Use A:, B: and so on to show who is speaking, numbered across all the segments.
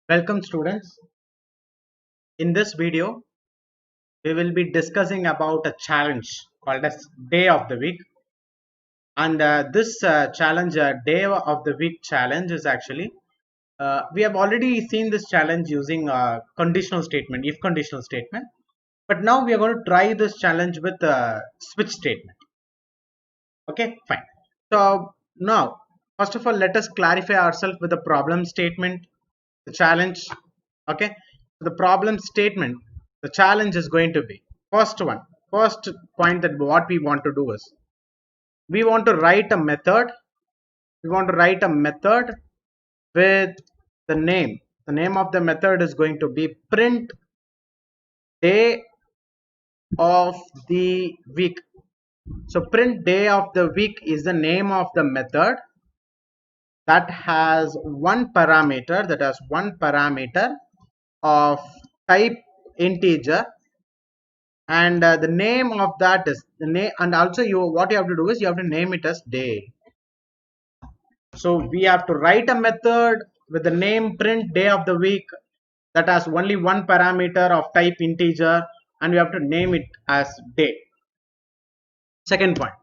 A: Welcome students. In this video, we will be discussing about a challenge called as Day of the Week. And this challenge, Day of the Week challenge is actually, we have already seen this challenge using conditional statement, if conditional statement. But now we are going to try this challenge with switch statement. Okay, fine. So now, first of all, let us clarify ourselves with the problem statement, the challenge. Okay, the problem statement, the challenge is going to be first point that what we want to do is we want to write a method. We want to write a method with the name. The name of the method is going to be print day of the week. So print day of the week is the name of the method that has one parameter of type integer, and the name of that is the name, and also what you have to do is you have to name it as day. So we have to write a method with the name print day of the week that has only one parameter of type integer, and we have to name it as day. Second point,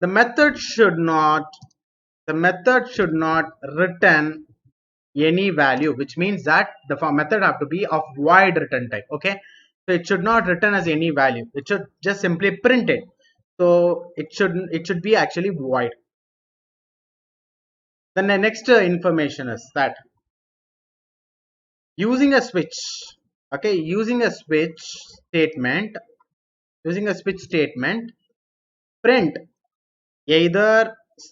A: the method should not return any value, which means that the method have to be of void return type. Okay, so it should not return as any value, it should just simply print it. So it should be actually void. Then the next information is that using a switch, okay, using a switch statement, print either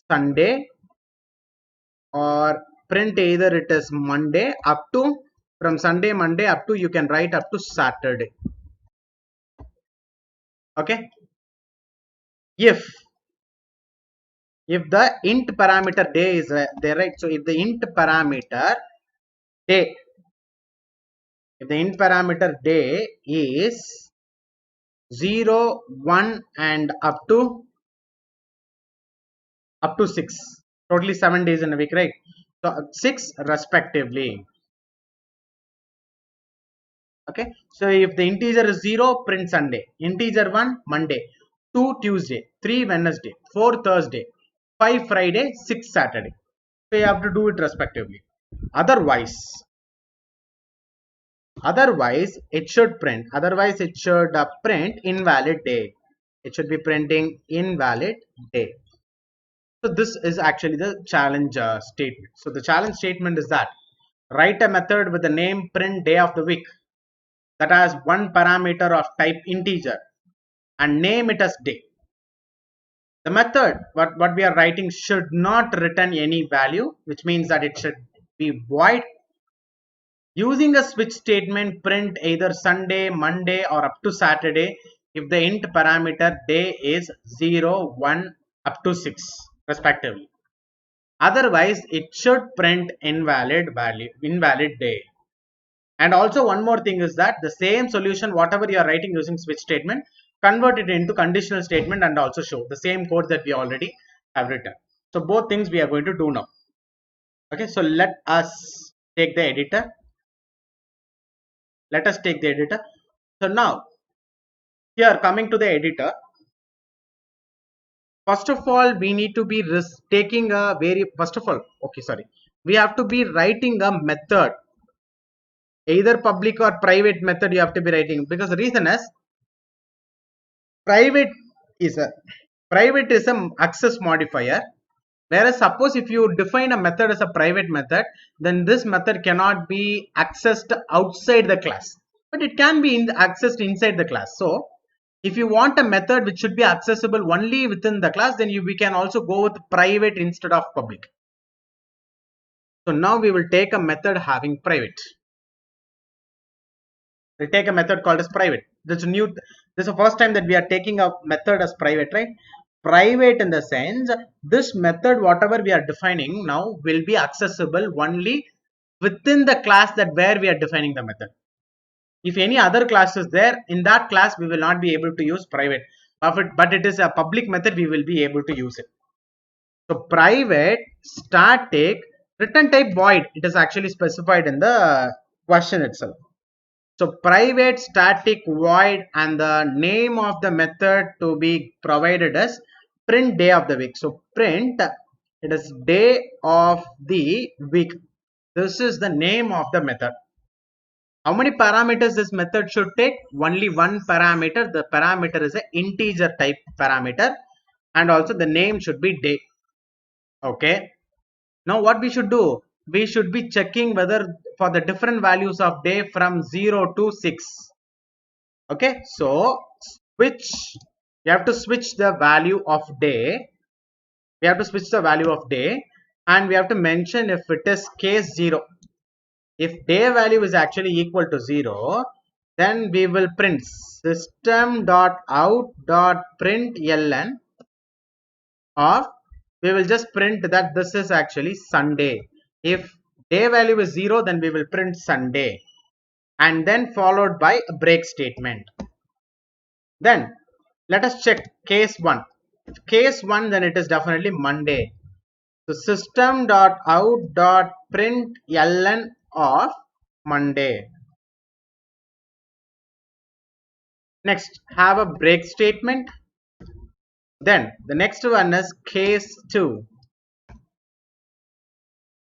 A: Sunday or print either it is Monday up to, from Sunday Monday up to, you can write up to Saturday. Okay, if the int parameter day is there, right? So if the int parameter day is 0, 1 and up to 6, totally 7 days in a week, right? So 6 respectively. Okay, so if the integer is 0, print Sunday, integer 1 Monday, 2 Tuesday, 3 Wednesday, 4 Thursday, 5 Friday, 6 Saturday. So you have to do it respectively. Otherwise it should print invalid day. It should be printing invalid day. So this is actually the challenge statement. So the challenge statement is that write a method with the name print day of the week that has one parameter of type integer and name it as day. The method what we are writing should not return any value, which means that it should be void. Using a switch statement, print either Sunday, Monday or up to Saturday if the int parameter day is 0, 1 up to 6 respectively. Otherwise it should print invalid day. And also one more thing is that the same solution, whatever you are writing using switch statement, convert it into conditional statement and also show the same code that we already have written. So both things we are going to do now. Okay, so let us take the editor. So now here, coming to the editor, first of all we need to be taking a we have to be writing a method, either public or private method you have to be writing, because the reason is private is a access modifier, whereas suppose if you define a method as a private method, then this method cannot be accessed outside the class, but it can be accessed inside the class. So if you want a method which should be accessible only within the class, then we can also go with private instead of public. So now we will take a method having private. We'll take a method called as private. This is the first time that we are taking a method as private, right? Private in the sense, this method whatever we are defining now will be accessible only within the class that where we are defining the method. If any other class is there, in that class we will not be able to use private, but it is a public method, we will be able to use it. So private static Return type void, it is actually specified in the question itself. So private static void and the name of the method to be provided as print day of the week. So print, it is day of the week. This is the name of the method. How many parameters this method should take? Only one parameter. The parameter is an integer type parameter, and also the name should be day. Okay. Now what we should do? We should be checking whether for the different values of day from 0 to 6. Okay. So switch. You have to switch the value of day. We have to switch the value of day, and we have to mention if it is case 0. If day value is actually equal to 0, then we will print system.out.println, or we will just print that this is actually Sunday. If day value is 0, then we will print Sunday, and then followed by a break statement. Then let us check case 1. If case 1, then it is definitely Monday. So system.out.println of Monday. Next, have a break statement. Then the next one is case 2.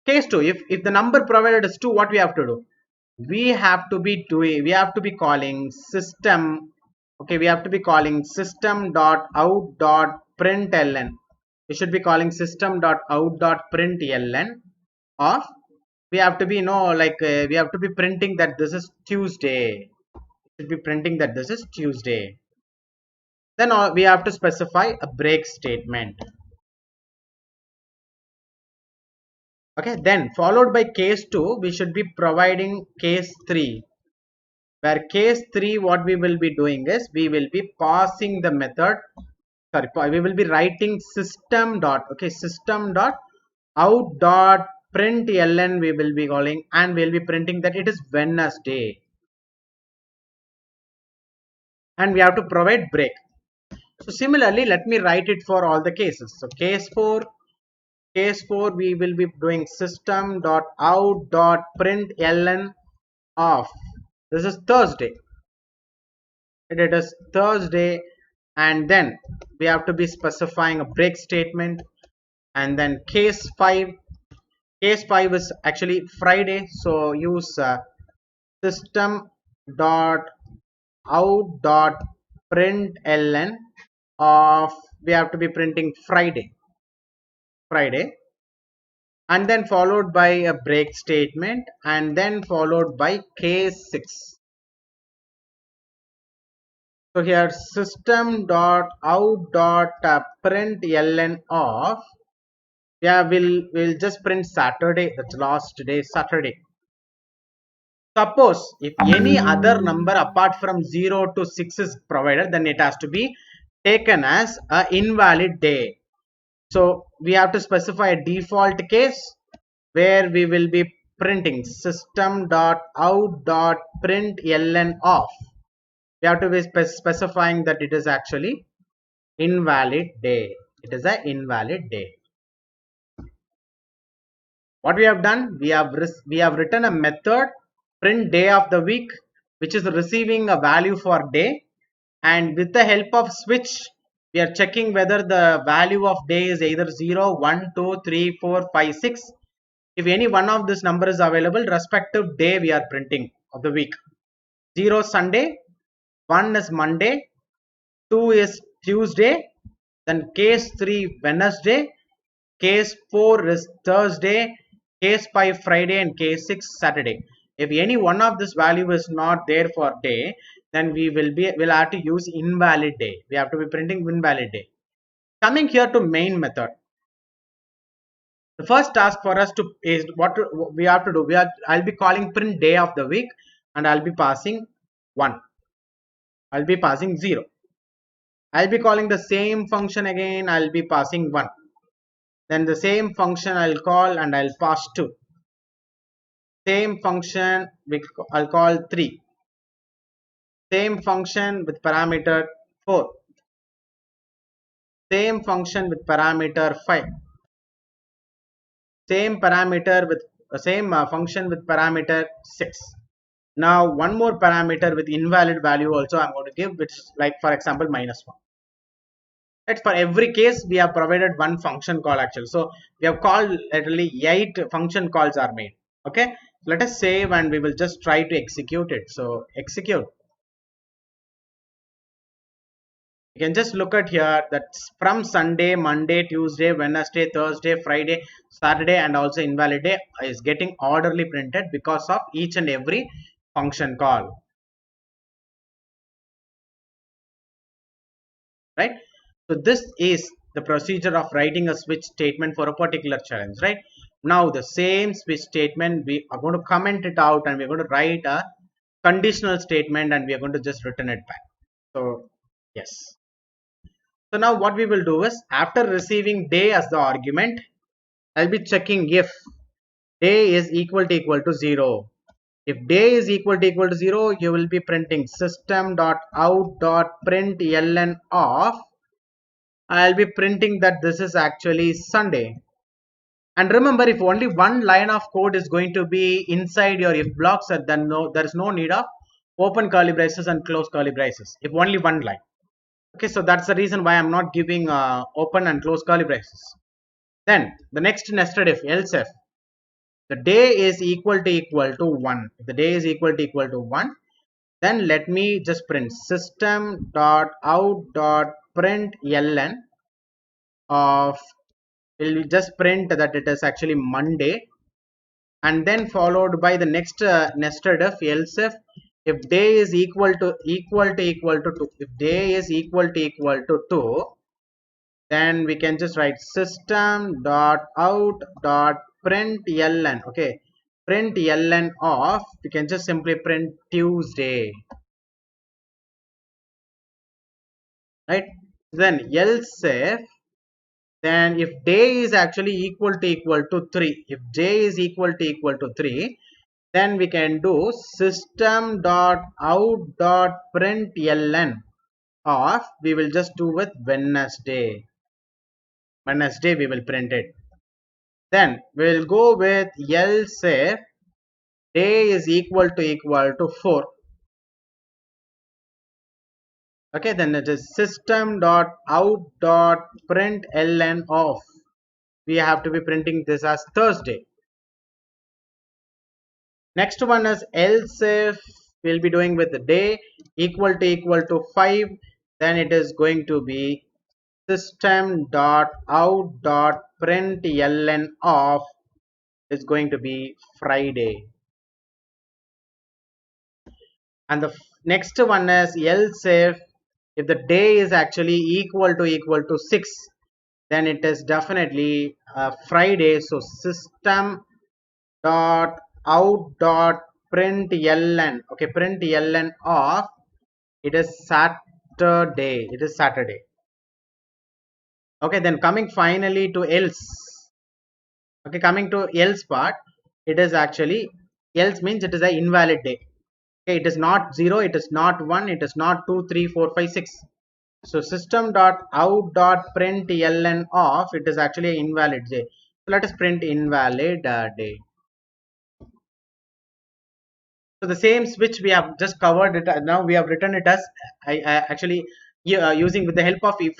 A: Case 2, if the number provided is 2, what we have to do? We have to be calling system. Okay, we have to be calling system.out.println. We should be calling system.out.println of, we have to be we have to be printing that this is Tuesday. We should be printing that this is Tuesday. Then we have to specify a break statement. Okay, then followed by case 2, we should be providing case 3. Where case 3, what we will be doing is we will be passing the method. Sorry, we will be writing system dot, okay, system dot out dot println we will be calling, and we will be printing that it is Wednesday. And we have to provide break. So similarly, let me write it for all the cases. So case 4, we will be doing system.out.println of, this is Thursday. It is Thursday, and then we have to be specifying a break statement. And then case 5 is actually Friday, so use system.out.println of, we have to be printing Friday, and then followed by a break statement, and then followed by case 6. So here system.out.println of, we'll just print Saturday, that's last day, Saturday. Suppose if any other number apart from 0 to 6 is provided, then it has to be taken as an invalid day. So we have to specify a default case where we will be printing system.out.println of. We have to be specifying that it is actually invalid day. It is an invalid day. What we have done, we have written a method print day of the week, which is receiving a value for day, and with the help of switch, we are checking whether the value of day is either 0, 1, 2, 3, 4, 5, 6. If any one of this number is available, respective day we are printing of the week. 0 Sunday, 1 is Monday, 2 is Tuesday, then case 3 Wednesday, case 4 is Thursday, case 5 Friday, and case 6 Saturday. If any one of this value is not there for day, then we'll have to use invalid day. We have to be printing invalid day. Coming here to main method. The first task for us to is we have to do. I'll be calling print day of the week, and I'll be passing 1. I'll be passing 0. I'll be calling the same function again. I'll be passing 1. Then the same function I'll call and I'll pass 2. Same function I'll call 3. Same function with parameter 4. Same function with parameter 5. same parameter with same function with parameter 6. Now one more parameter with invalid value also I'm going to give, which is like for example -1. Right? For every case we have provided one function call actually. So we have called literally 8 function calls are made. Okay, let us save and we will just try to execute it. So execute. You can just look at here that's from Sunday, Monday, Tuesday, Wednesday, Thursday, Friday, Saturday, and also invalid day is getting orderly printed because of each and every function call. Right? So this is the procedure of writing a switch statement for a particular challenge. Right? Now the same switch statement we are going to comment it out and we're going to write a conditional statement and we are going to just return it back. So yes. So now what we will do is after receiving day as the argument, I'll be checking if day is equal to 0. If day is equal to 0, you will be printing system.out.println of. I'll be printing that this is actually Sunday. And remember, if only one line of code is going to be inside your if blocks, then there is no need of open curly braces and close curly braces. If only one line. Okay, so that's the reason why I'm not giving open and close curly braces. Then the next nested if, else if the day is equal to 1. If the day is equal to 1, then let me just print system.out.println of, will just print that it is actually Monday, and then followed by the next nested if, else if day is equal to 2. If day is equal to 2, then we can just write system.out.println. Okay, println of, we can just simply print Tuesday. Right? Then else if, then if day is actually equal to 3, if day is equal to 3, then we can do system.out.println of, we will just do with Wednesday. Wednesday we will print it. Then we will go with else if day is equal to 4. Okay, then it is system.out.println of, we have to be printing this as Thursday. Next one is else if, we'll be doing with the day equal to 5, then it is going to be system.out.println of is going to be Friday. And the next one is else if the day is actually equal to 6, then it is definitely Friday. So system dot out dot println, okay, println of, it is Saturday. It is Saturday. Okay, then coming finally to else. Okay, coming to else part, it is actually, else means it is an invalid day. Okay, it is not 0, it is not 1, it is not 2, 3, 4, 5, 6. So system.out.println of, it is actually an invalid day. So let us print invalid day. So the same switch we have just covered it. Now we have written it as actually using with the help of if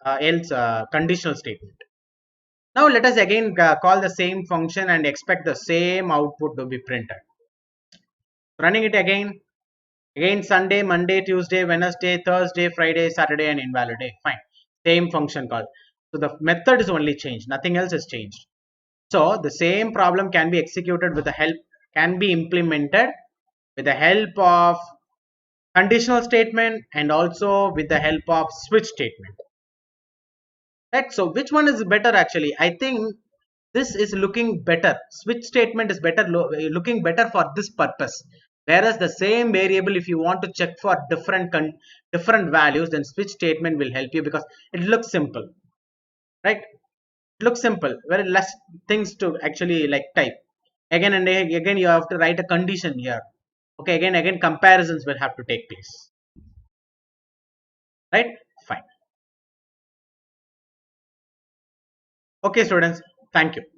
A: else conditional statement. Now let us again call the same function and expect the same output to be printed. Running it again. Again Sunday, Monday, Tuesday, Wednesday, Thursday, Friday, Saturday, and invalid day. Fine. Same function call. So the method is only changed. Nothing else is changed. So the same problem can be executed with the help, can be implemented with the help of conditional statement and also with the help of switch statement. Right? So which one is better actually? I think this is looking better. Switch statement is better, looking better for this purpose. Whereas the same variable, if you want to check for different values, then switch statement will help you because it looks simple. Right? It looks simple. Very less things to actually like type. Again and again you have to write a condition here. Okay, again comparisons will have to take place. Right? Fine. Okay, students. Thank you.